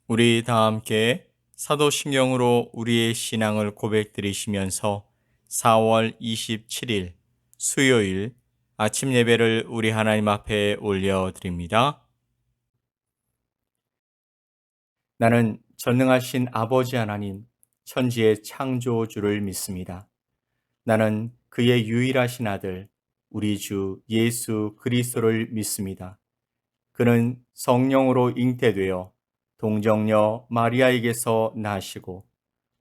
우리 다 함께 사도신경으로 우리의 신앙을 고백드리시면서 4월 27일 수요일 아침 예배를 우리 하나님 앞에 올려드립니다. 나는 전능하신 아버지 하나님, 천지의 창조주를 믿습니다. 나는 그의 유일하신 아들, 우리 주 예수 그리스도를 믿습니다. 그는 성령으로 잉태되어 동정녀 마리아에게서 나시고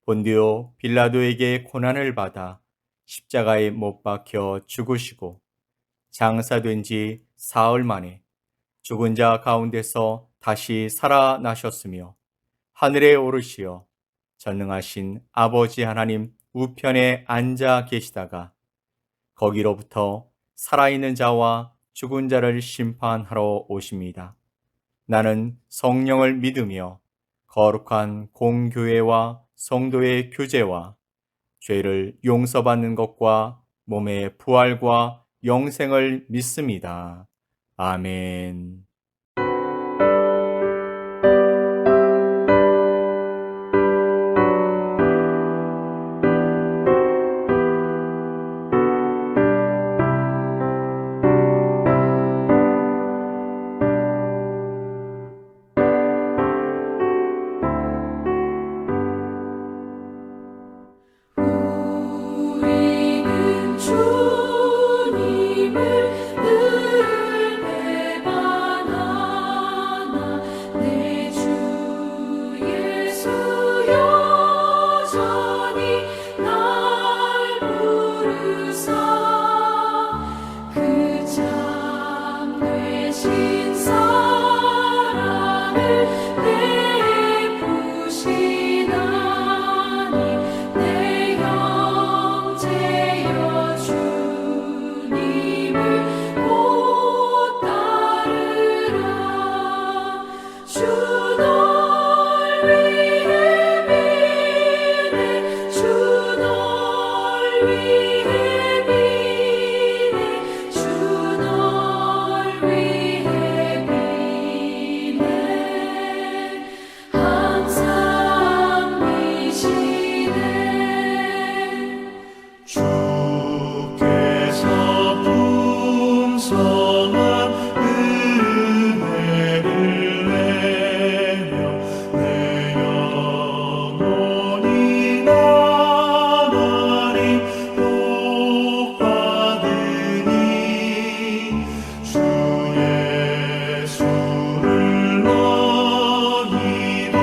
본디오 빌라도에게 고난을 받아 십자가에 못 박혀 죽으시고 장사된 지 사흘 만에 죽은 자 가운데서 다시 살아나셨으며 하늘에 오르시어 전능하신 아버지 하나님 우편에 앉아 계시다가 거기로부터 살아있는 자와 죽은 자를 심판하러 오십니다. 나는 성령을 믿으며 거룩한 공교회와 성도의 교제와 죄를 용서받는 것과 몸의 부활과 영생을 믿습니다. 아멘. 우리는 주님을 늘 배반하나 내 주 예수 여전히 날 부르사 그 참 되신 사랑을 베푸시나니 내 형제여 주님을 곧 따르라 주 널 위해 비네 주 널 위해 비네 주 널 위해 비네 항상 미시네 주께서 풍성한 은혜를 내려 내 영혼이 나날이 복받으니 주 예수를 너희도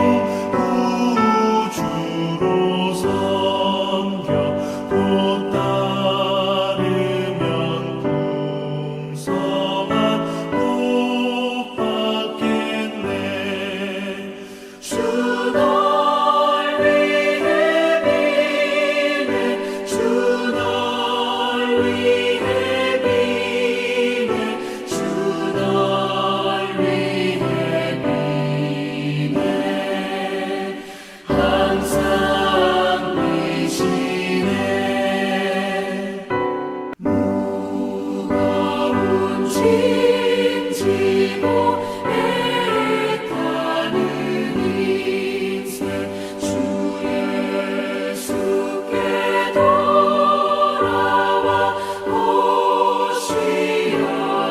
구주로 섬겨 곧 따르면 풍성한 복 받겠네 주 널 위해 비네 주 널 위해 비네 주 널 위해 비네 항상 미시네 무거운 짐 지고 애타는 인생 주 예수께 돌아와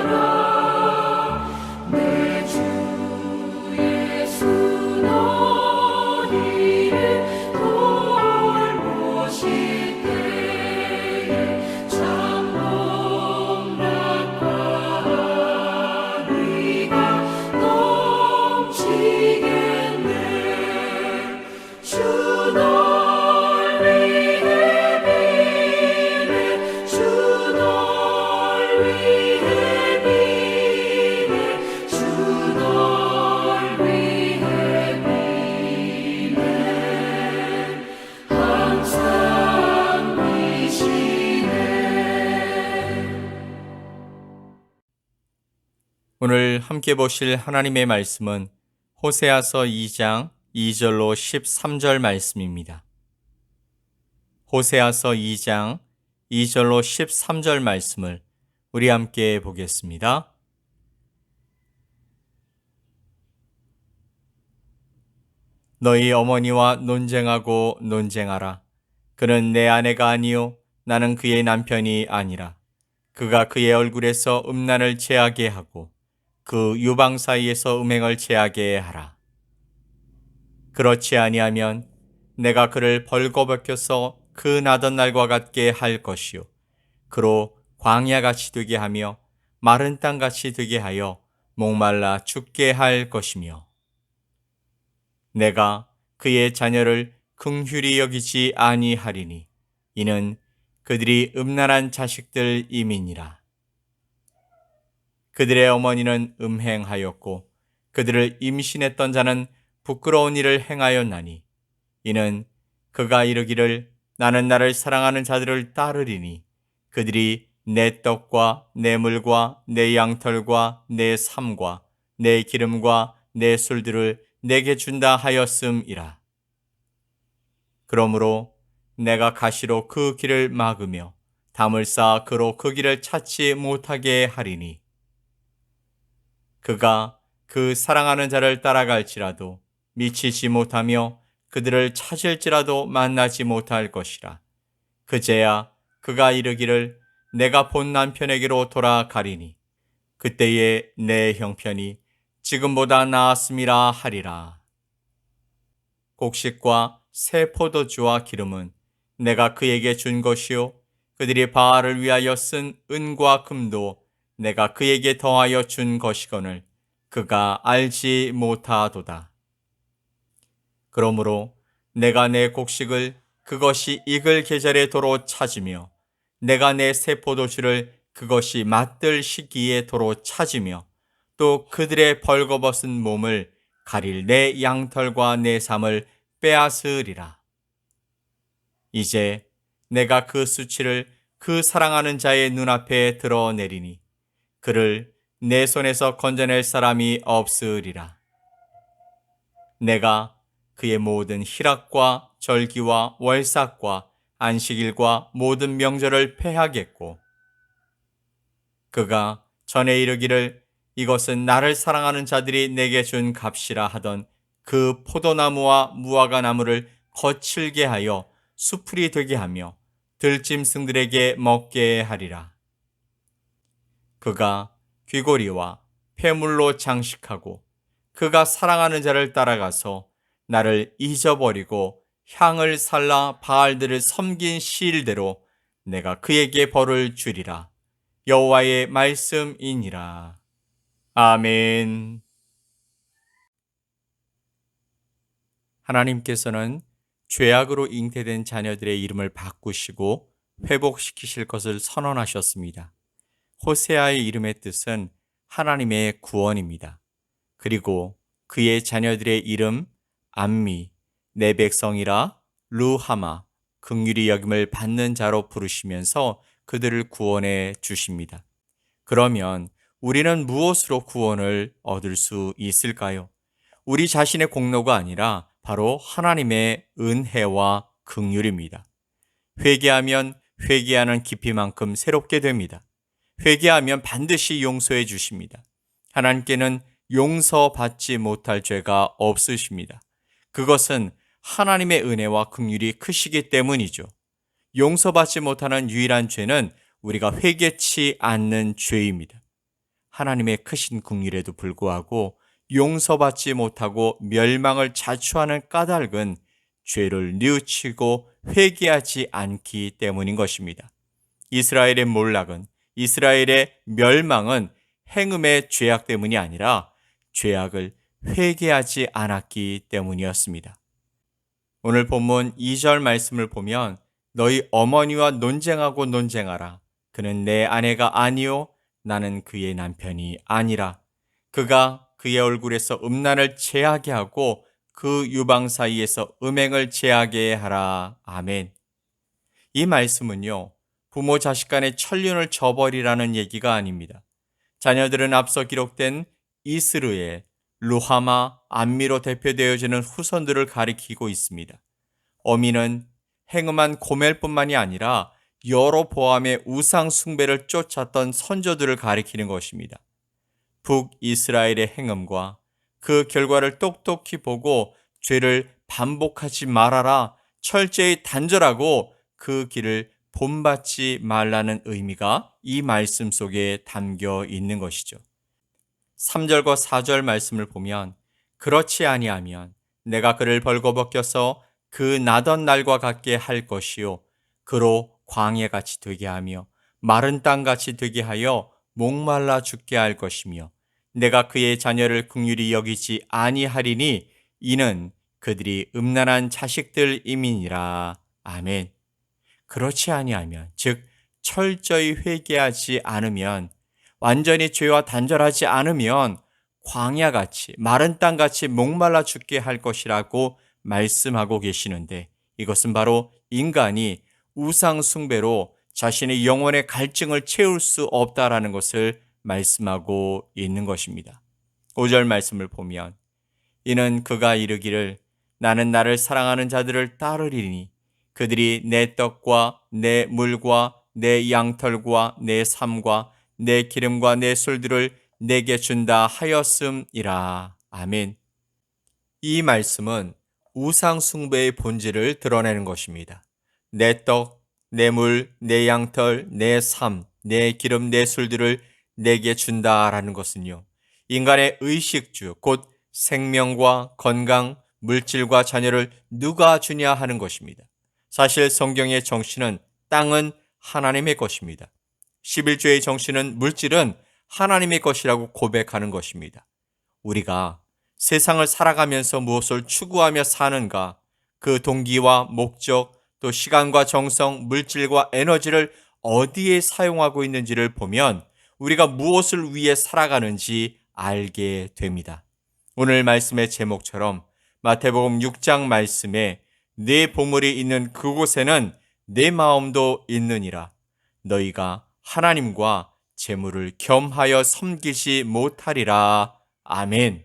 오시어라 내 주 예수 너희를 돌보실 때에 참 복락과 의가 넘치겠네 주 널 위해 비네 주 널 위해 비네 주 널 위해 비네 항상 미시네 오늘 함께 보실 하나님의 말씀은 호세아서 2장 2절로 13절 말씀입니다. 호세아서 2장 2절로 13절 말씀을 우리 함께 보겠습니다. 너희 어머니와 논쟁하고 논쟁하라. 그는 내 아내가 아니요 나는 그의 남편이 아니라. 그가 그의 얼굴에서 음란을 제하게 하고 그 유방 사이에서 음행을 제하게 하라. 그렇지 아니하면 내가 그를 벌거벗겨서 그 나던 날과 같게 할 것이요 그로 광야같이 되게 하며 마른 땅같이 되게 하여 목말라 죽게 할 것이며 내가 그의 자녀를 긍휼히 여기지 아니하리니 이는 그들이 음란한 자식들임이니라. 그들의 어머니는 음행하였고 그들을 임신했던 자는 부끄러운 일을 행하였나니 이는 그가 이르기를 나는 나를 사랑하는 자들을 따르리니 그들이 내 떡과 내 물과 내 양털과 내 삶과 내 기름과 내 술들을 내게 준다 하였음이라. 그러므로 내가 가시로 그 길을 막으며 담을 쌓아 그로 그 길을 찾지 못하게 하리니 그가 그 사랑하는 자를 따라갈지라도 미치지 못하며 그들을 찾을지라도 만나지 못할 것이라. 그제야 그가 이르기를 내가 본 남편에게로 돌아가리니 그때에 내 형편이 지금보다 나았음이라 하리라. 곡식과 새 포도주와 기름은 내가 그에게 준 것이요 그들이 바알을 위하여 쓴 은과 금도 내가 그에게 더하여 준 것이거늘 그가 알지 못하도다. 그러므로 내가 내 곡식을 그것이 익을 계절에 도로 찾으며 내가 내 새 포도주를 그것이 맛들 시기에 도로 찾으며 또 그들의 벌거벗은 몸을 가릴 내 양털과 내 삶을 빼앗으리라. 이제 내가 그 수치를 그 사랑하는 자의 눈앞에 드러내리니 그를 내 손에서 건져낼 사람이 없으리라. 내가 그의 모든 희락과 절기와 월삭과 안식일과 모든 명절을 폐하겠고 그가 전에 이르기를 이것은 나를 사랑하는 자들이 내게 준 값이라 하던 그 포도나무와 무화과 나무를 거칠게 하여 수풀이 되게 하며 들짐승들에게 먹게 하리라. 그가 귀고리와 폐물로 장식하고 그가 사랑하는 자를 따라가서 나를 잊어버리고 향을 살라 바알들을 섬긴 시일대로 내가 그에게 벌을 주리라. 여호와의 말씀이니라. 아멘. 하나님께서는 죄악으로 잉태된 자녀들의 이름을 바꾸시고 회복시키실 것을 선언하셨습니다. 호세아의 이름의 뜻은 하나님의 구원입니다. 그리고 그의 자녀들의 이름 암미, 내 백성이라 루하마, 긍휼히 여김을 받는 자로 부르시면서 그들을 구원해 주십니다. 그러면 우리는 무엇으로 구원을 얻을 수 있을까요? 우리 자신의 공로가 아니라 바로 하나님의 은혜와 긍휼입니다. 회개하면 회개하는 깊이만큼 새롭게 됩니다. 회개하면 반드시 용서해 주십니다. 하나님께는 용서받지 못할 죄가 없으십니다. 그것은 하나님의 은혜와 긍휼이 크시기 때문이죠. 용서받지 못하는 유일한 죄는 우리가 회개치 않는 죄입니다. 하나님의 크신 긍휼에도 불구하고 용서받지 못하고 멸망을 자초하는 까닭은 죄를 뉘우치고 회개하지 않기 때문인 것입니다. 이스라엘의 몰락은, 이스라엘의 멸망은 행음의 죄악 때문이 아니라 죄악을 회개하지 않았기 때문이었습니다. 오늘 본문 2절 말씀을 보면 너희 어머니와 논쟁하고 논쟁하라. 그는 내 아내가 아니요 나는 그의 남편이 아니라. 그가 그의 얼굴에서 음란을 제하게 하고 그 유방 사이에서 음행을 제하게 하라. 아멘. 이 말씀은요, 부모 자식 간의 천륜을 저버리라는 얘기가 아닙니다. 자녀들은 앞서 기록된 이스르엘, 루하마, 암미로 대표되어지는 후손들을 가리키고 있습니다. 어미는 행음한 고멜뿐만이 아니라 여러 보암의 우상 숭배를 쫓았던 선조들을 가리키는 것입니다. 북이스라엘의 행음과 그 결과를 똑똑히 보고 죄를 반복하지 말아라. 철저히 단절하고 그 길을 본받지 말라는 의미가 이 말씀 속에 담겨 있는 것이죠. 3절과 4절 말씀을 보면 그렇지 아니하면 내가 그를 벌거벗겨서 그 나던 날과 같게 할 것이요 그로 광야같이 되게 하며 마른 땅같이 되게 하여 목말라 죽게 할 것이며 내가 그의 자녀를 긍휼히 여기지 아니하리니 이는 그들이 음란한 자식들임이니라. 아멘. 그렇지 아니하면 즉 철저히 회개하지 않으면 완전히 죄와 단절하지 않으면 광야같이 마른 땅같이 목말라 죽게 할 것이라고 말씀하고 계시는데 이것은 바로 인간이 우상 숭배로 자신의 영혼의 갈증을 채울 수 없다라는 것을 말씀하고 있는 것입니다. 5절 말씀을 보면 이는 그가 이르기를 나는 나를 사랑하는 자들을 따르리니 그들이 내 떡과 내 물과 내 양털과 내 삶과 내 기름과 내 술들을 내게 준다 하였음이라. 아멘. 이 말씀은 우상 숭배의 본질을 드러내는 것입니다. 내 떡, 내 물, 내 양털, 내 삶, 내 기름, 내 술들을 내게 준다라는 것은요. 인간의 의식주, 곧 생명과 건강, 물질과 자녀를 누가 주냐 하는 것입니다. 사실 성경의 정신은 땅은 하나님의 것입니다. 11조의 정신은 물질은 하나님의 것이라고 고백하는 것입니다. 우리가 세상을 살아가면서 무엇을 추구하며 사는가, 그 동기와 목적, 또 시간과 정성, 물질과 에너지를 어디에 사용하고 있는지를 보면 우리가 무엇을 위해 살아가는지 알게 됩니다. 오늘 말씀의 제목처럼 마태복음 6장 말씀에 내 보물이 있는 그곳에는 내 마음도 있느니라. 너희가 하나님과 재물을 겸하여 섬기지 못하리라. 아멘.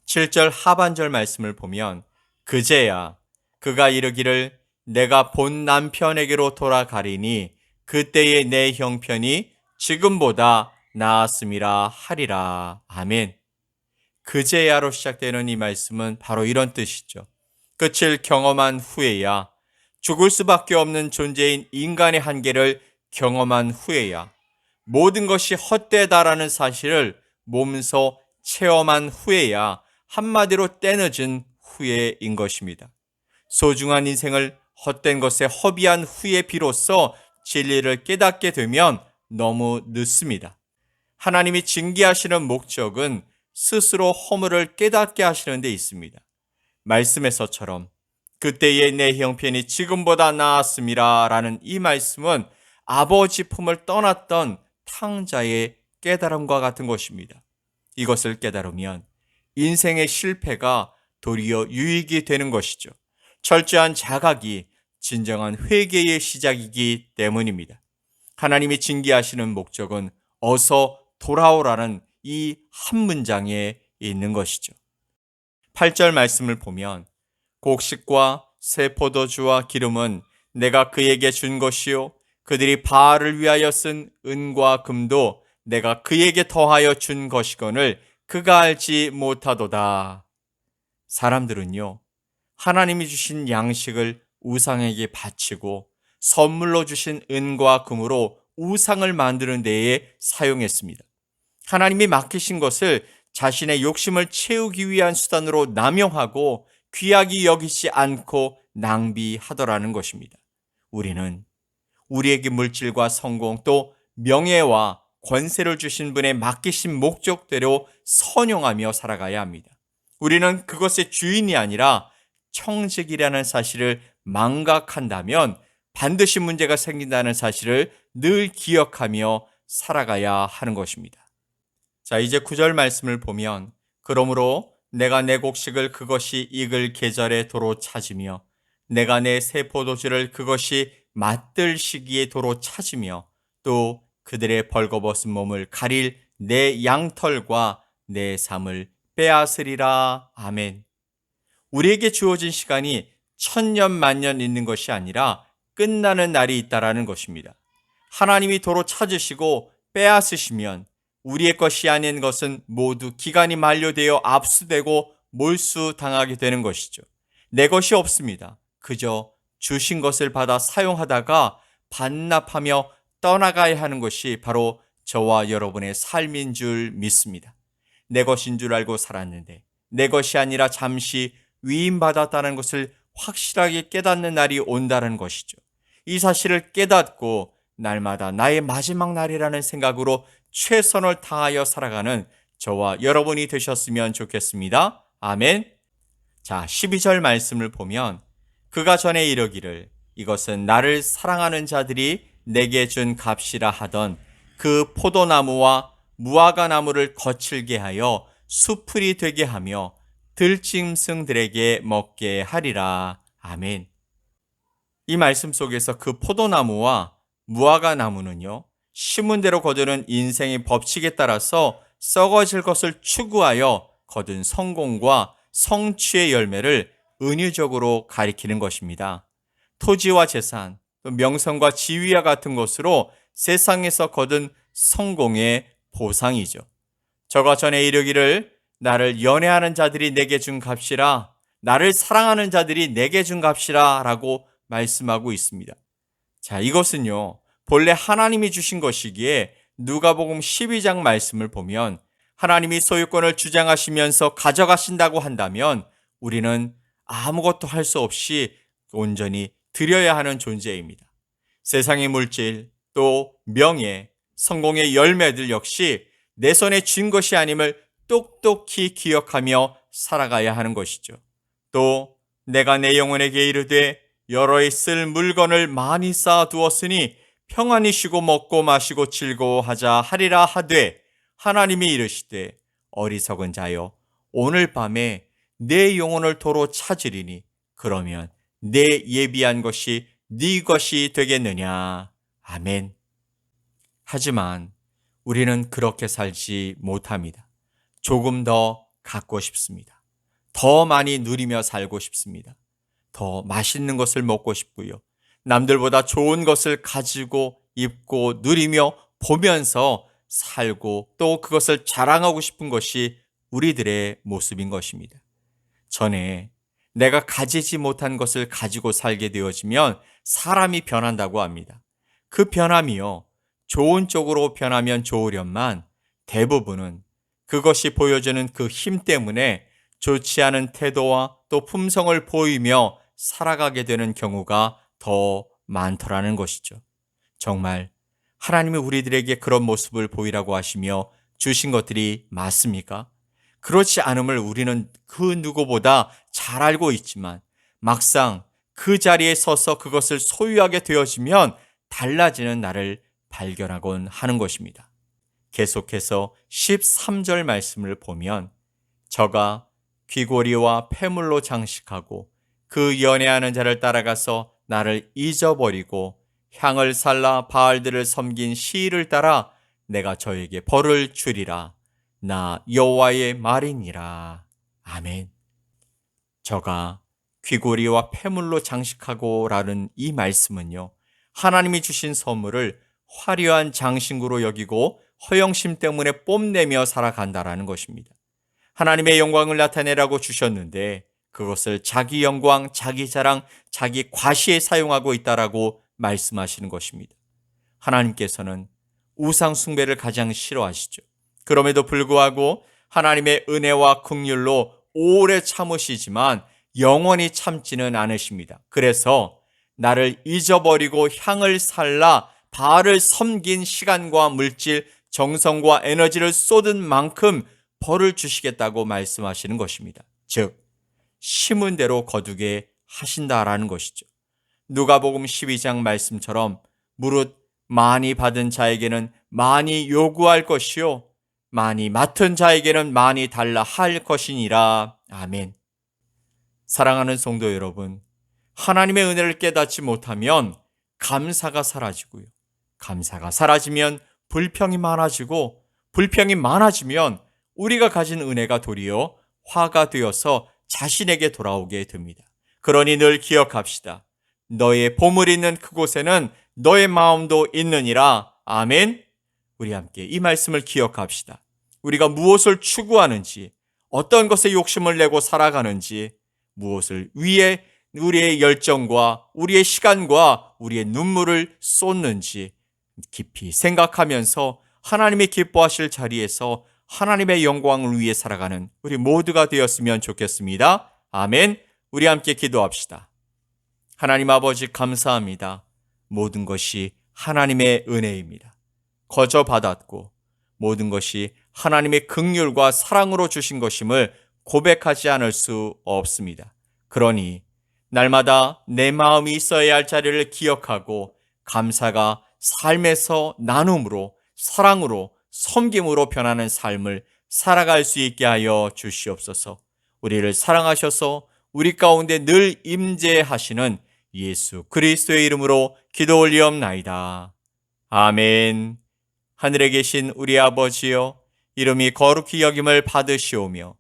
7절 하반절 말씀을 보면 그제야 그가 이르기를 내가 본 남편에게로 돌아가리니 그때의 내 형편이 지금보다 나았음이라 하리라. 아멘. 그제야로 시작되는 이 말씀은 바로 이런 뜻이죠. 끝을 경험한 후에야, 죽을 수밖에 없는 존재인 인간의 한계를 경험한 후에야, 모든 것이 헛되다라는 사실을 몸소 체험한 후에야, 한마디로 때늦은 후에인 것입니다. 소중한 인생을 헛된 것에 허비한 후에 비로소 진리를 깨닫게 되면 너무 늦습니다. 하나님이 징계하시는 목적은 스스로 허물을 깨닫게 하시는 데 있습니다. 말씀에서처럼 그때의 내 형편이 지금보다 나았음이라 라는 이 말씀은 아버지 품을 떠났던 탕자의 깨달음과 같은 것입니다. 이것을 깨달으면 인생의 실패가 도리어 유익이 되는 것이죠. 철저한 자각이 진정한 회개의 시작이기 때문입니다. 하나님이 징계하시는 목적은 어서 돌아오라는 이 한 문장에 있는 것이죠. 8절 말씀을 보면 곡식과 새 포도주와 기름은 내가 그에게 준 것이요 그들이 바알을 위하여 쓴 은과 금도 내가 그에게 더하여 준 것이거늘 그가 알지 못하도다. 사람들은요, 하나님이 주신 양식을 우상에게 바치고 선물로 주신 은과 금으로 우상을 만드는 데에 사용했습니다. 하나님이 맡기신 것을 자신의 욕심을 채우기 위한 수단으로 남용하고 귀하게 여기지 않고 낭비하더라는 것입니다. 우리는 우리에게 물질과 성공 또 명예와 권세를 주신 분의 맡기신 목적대로 선용하며 살아가야 합니다. 우리는 그것의 주인이 아니라 청직이라는 사실을 망각한다면 반드시 문제가 생긴다는 사실을 늘 기억하며 살아가야 하는 것입니다. 자, 이제 9절 말씀을 보면 그러므로 내가 내 곡식을 그것이 익을 계절에 도로 찾으며 내가 내 새 포도주를 그것이 맛들 시기에 도로 찾으며 또 그들의 벌거벗은 몸을 가릴 내 양털과 내 삶을 빼앗으리라. 아멘. 우리에게 주어진 시간이 천년 만년 있는 것이 아니라 끝나는 날이 있다라는 것입니다. 하나님이 도로 찾으시고 빼앗으시면 우리의 것이 아닌 것은 모두 기간이 만료되어 압수되고 몰수당하게 되는 것이죠. 내 것이 없습니다. 그저 주신 것을 받아 사용하다가 반납하며 떠나가야 하는 것이 바로 저와 여러분의 삶인 줄 믿습니다. 내 것인 줄 알고 살았는데 내 것이 아니라 잠시 위임받았다는 것을 확실하게 깨닫는 날이 온다는 것이죠. 이 사실을 깨닫고 날마다 나의 마지막 날이라는 생각으로 최선을 다하여 살아가는 저와 여러분이 되셨으면 좋겠습니다. 아멘. 자, 12절 말씀을 보면 그가 전에 이르기를 이것은 나를 사랑하는 자들이 내게 준 값이라 하던 그 포도나무와 무화과나무를 거칠게 하여 수풀이 되게 하며 들짐승들에게 먹게 하리라. 아멘. 이 말씀 속에서 그 포도나무와 무화과나무는요, 심은 대로 거두는 인생의 법칙에 따라서 썩어질 것을 추구하여 거둔 성공과 성취의 열매를 은유적으로 가리키는 것입니다. 토지와 재산, 또 명성과 지위와 같은 것으로 세상에서 거둔 성공의 보상이죠. 저가 전에 이르기를 나를 연애하는 자들이 내게 준 값이라, 나를 사랑하는 자들이 내게 준 값이라 라고 말씀하고 있습니다. 자, 이것은요, 본래 하나님이 주신 것이기에 누가복음 12장 말씀을 보면 하나님이 소유권을 주장하시면서 가져가신다고 한다면 우리는 아무것도 할 수 없이 온전히 드려야 하는 존재입니다. 세상의 물질, 또 명예, 성공의 열매들 역시 내 손에 쥔 것이 아님을 똑똑히 기억하며 살아가야 하는 것이죠. 또 내가 내 영혼에게 이르되 여러에 쓸 물건을 많이 쌓아두었으니 평안히 쉬고 먹고 마시고 즐거워하자 하리라 하되 하나님이 이르시되 어리석은 자여 오늘 밤에 내 영혼을 도로 찾으리니 그러면 내 예비한 것이 네 것이 되겠느냐. 아멘. 하지만 우리는 그렇게 살지 못합니다. 조금 더 갖고 싶습니다. 더 많이 누리며 살고 싶습니다. 더 맛있는 것을 먹고 싶고요. 남들보다 좋은 것을 가지고 입고 누리며 보면서 살고 또 그것을 자랑하고 싶은 것이 우리들의 모습인 것입니다. 전에 내가 가지지 못한 것을 가지고 살게 되어지면 사람이 변한다고 합니다. 그 변함이요, 좋은 쪽으로 변하면 좋으련만 대부분은 그것이 보여주는 그 힘 때문에 좋지 않은 태도와 또 품성을 보이며 살아가게 되는 경우가 더 많더라는 것이죠. 정말 하나님이 우리들에게 그런 모습을 보이라고 하시며 주신 것들이 맞습니까? 그렇지 않음을 우리는 그 누구보다 잘 알고 있지만 막상 그 자리에 서서 그것을 소유하게 되어지면 달라지는 나를 발견하곤 하는 것입니다. 계속해서 13절 말씀을 보면 저가 귀고리와 폐물로 장식하고 그 연애하는 자를 따라가서 나를 잊어버리고 향을 살라 바알들을 섬긴 시일을 따라 내가 저에게 벌을 주리라. 나 여호와의 말이니라. 아멘. 저가 귀고리와 폐물로 장식하고 라는 이 말씀은요, 하나님이 주신 선물을 화려한 장신구로 여기고 허영심 때문에 뽐내며 살아간다라는 것입니다. 하나님의 영광을 나타내라고 주셨는데 그것을 자기 영광, 자기 자랑, 자기 과시에 사용하고 있다라고 말씀하시는 것입니다. 하나님께서는 우상 숭배를 가장 싫어하시죠. 그럼에도 불구하고 하나님의 은혜와 긍휼로 오래 참으시지만 영원히 참지는 않으십니다. 그래서 나를 잊어버리고 향을 살라 바알을 섬긴 시간과 물질, 정성과 에너지를 쏟은 만큼 벌을 주시겠다고 말씀하시는 것입니다. 즉, 심은 대로 거두게 하신다라는 것이죠. 누가복음 12장 말씀처럼 무릇 많이 받은 자에게는 많이 요구할 것이요 많이 맡은 자에게는 많이 달라 할 것이니라. 아멘. 사랑하는 성도 여러분, 하나님의 은혜를 깨닫지 못하면 감사가 사라지고요. 감사가 사라지면 불평이 많아지고 불평이 많아지면 우리가 가진 은혜가 도리어 화가 되어서 자신에게 돌아오게 됩니다. 그러니 늘 기억합시다. 너의 보물 있는 그곳에는 너의 마음도 있느니라. 아멘. 우리 함께 이 말씀을 기억합시다. 우리가 무엇을 추구하는지, 어떤 것에 욕심을 내고 살아가는지, 무엇을 위해 우리의 열정과 우리의 시간과 우리의 눈물을 쏟는지 깊이 생각하면서 하나님이 기뻐하실 자리에서 하나님의 영광을 위해 살아가는 우리 모두가 되었으면 좋겠습니다. 아멘. 우리 함께 기도합시다. 하나님 아버지 감사합니다. 모든 것이 하나님의 은혜입니다. 거저 받았고 모든 것이 하나님의 긍휼과 사랑으로 주신 것임을 고백하지 않을 수 없습니다. 그러니 날마다 내 마음이 있어야 할 자리를 기억하고 감사가 삶에서 나눔으로, 사랑으로, 섬김으로 변하는 삶을 살아갈 수 있게 하여 주시옵소서. 우리를 사랑하셔서 우리 가운데 늘 임재하시는 예수 그리스도의 이름으로 기도 올리옵나이다. 아멘. 하늘에 계신 우리 아버지여, 이름이 거룩히 여김을 받으시오며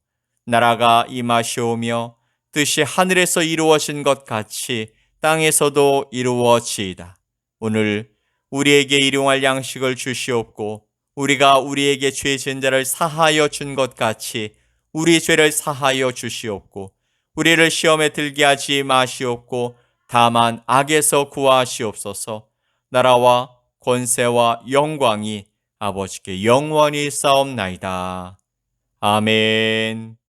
나라가 임하시오며 뜻이 하늘에서 이루어진 것 같이 땅에서도 이루어지이다. 오늘 우리에게 일용할 양식을 주시옵고 우리가 우리에게 죄 지은 자를 사하여 준 것 같이 우리 죄를 사하여 주시옵고 우리를 시험에 들게 하지 마시옵고 다만 악에서 구하시옵소서. 나라와 권세와 영광이 아버지께 영원히 싸움나이다. 아멘.